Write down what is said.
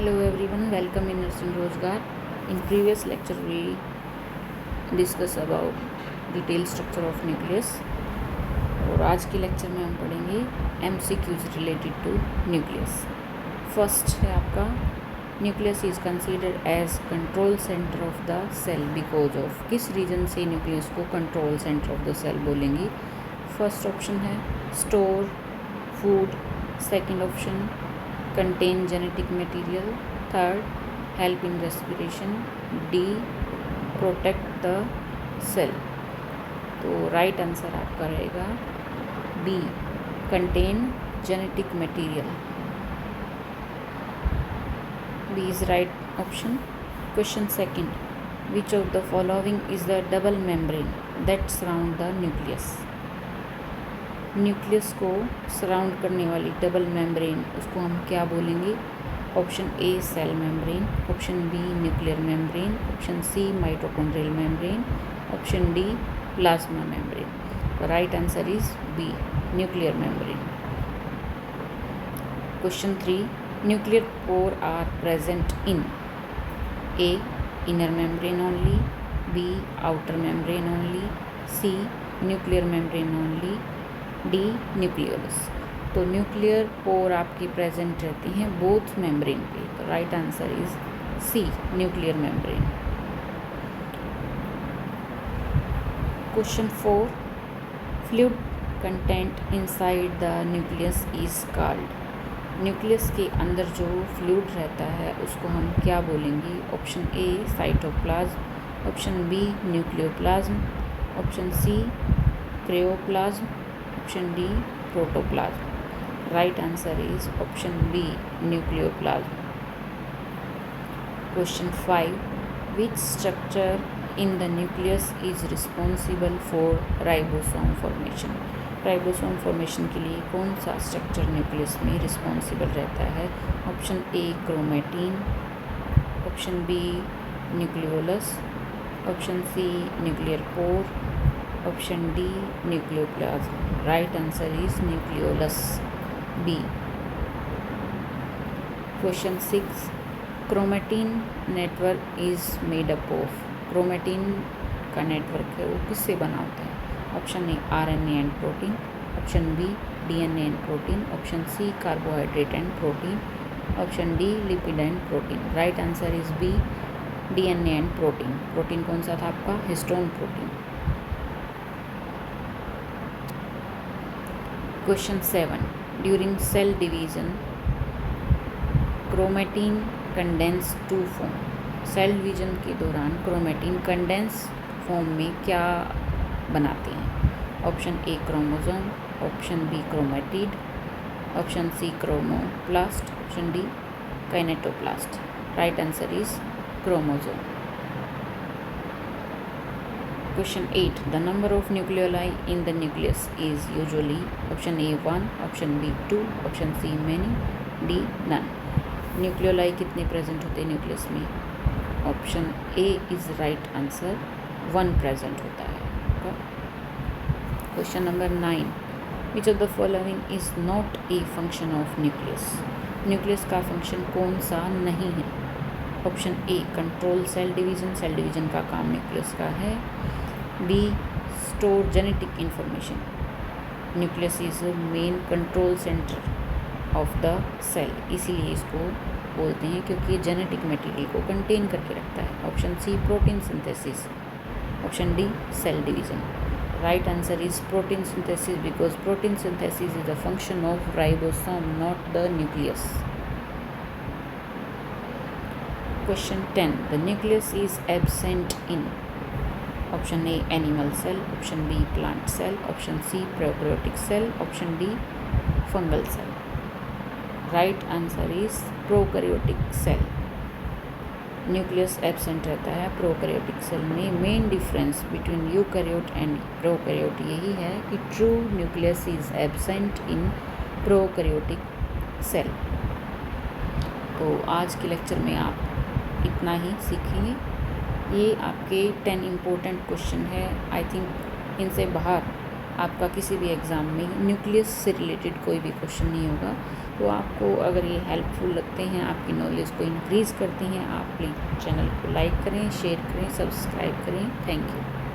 Hello everyone, welcome in Nursing Rozgar. In previous lecture we discuss about detailed structure of nucleus और आज के lecture में हम पढ़ेंगे MCQs related to nucleus. First है आपका nucleus is considered as control centre of the cell because of, किस reason से न्यूक्लियस को control centre of the cell बोलेंगे. फर्स्ट ऑप्शन है store food, second option contain genetic material, third help in respiration, D protect the cell. तो right answer आपका रहेगा B contain genetic material. B is right option. Question second, which of the following is the double membrane that surround the nucleus. Nucleus को surround करने वाली double membrane, उसको हम क्या बोलेंगे. Option A cell membrane, option B nuclear membrane, option C mitochondrial membrane, option D plasma membrane. Right answer is B nuclear membrane. Question 3, nuclear pore are present in A inner membrane only, B outer membrane only, C nuclear membrane only, D nucleolus. तो nuclear pore आपकी present रहती हैं both membrane पे. तो right answer is C nuclear membrane. Question 4, fluid content inside the nucleus is called. Nucleus के अंदर जो fluid रहता है उसको हम क्या बोलेंगे. Option A cytoplasm, option B nucleoplasm, option C cryoplasm, option D protoplasm. Right answer is option B nucleoplasm. Question 5, which structure in the nucleus is responsible for ribosome formation. Ribosome formation के लिए कौन सा structure nucleus में responsible रहता है. Option A chromatin, option B nucleolus, option C nuclear pore, option D nucleoplasm. Right answer is nucleolus B. Question 6, chromatin network is made up of. Chromatin का network है वो किससे बना होता है. Option A RNA and protein, option B DNA and protein, option C carbohydrate and protein, option D lipid and protein. Right answer is B DNA and protein. Protein कौन सा था आपका, histone protein. Question 7, during cell division chromatin condense to form. Cell division के दौरान chromatin condense form में क्या बनाते हैं. Option A chromosome, option B chromatid, option C chromoplast, option D kinetoplast. Right answer is chromosome. Question 8, the number of nucleoli in the nucleus is usually option A 1, option B 2, option C many, D none. Nucleoli कितने present होते हैं nucleus में. Option A is right answer, 1 present होता है. Question number 9, which of the following is not a function of nucleus. Nucleus का function कौन सा नहीं है. Option A control cell division, cell division का काम न्यूक्लियस का है. B store genetic information, nucleus is main control centre of the cell, इसीलिए इसको बोलते हैं क्योंकि ये जेनेटिक मटेरियल को कंटेन करके रखता है. Option C protein synthesis, option D cell division. Right answer is protein synthesis because protein synthesis is the function of ribosome not the nucleus. Question 10, the nucleus is absent in. Option A animal cell, option B plant cell, option C prokaryotic cell, option D fungal cell. Right answer is prokaryotic cell. Nucleus absent रहता है prokaryotic cell में. Main difference between eukaryote and prokaryote यही है कि true nucleus is absent in prokaryotic cell. तो आज के lecture में आप इतना ही सीखेंगे. ये आपके 10 इम्पोर्टेंट क्वेश्चन है. आई थिंक इनसे बाहर आपका किसी भी एग्ज़ाम में न्यूक्लियस से रिलेटेड कोई भी क्वेश्चन नहीं होगा. तो आपको अगर ये हेल्पफुल लगते हैं, आपकी नॉलेज को इंक्रीज़ करते हैं, आप प्लीज़ चैनल को लाइक करें, शेयर करें, सब्सक्राइब करें। Thank you.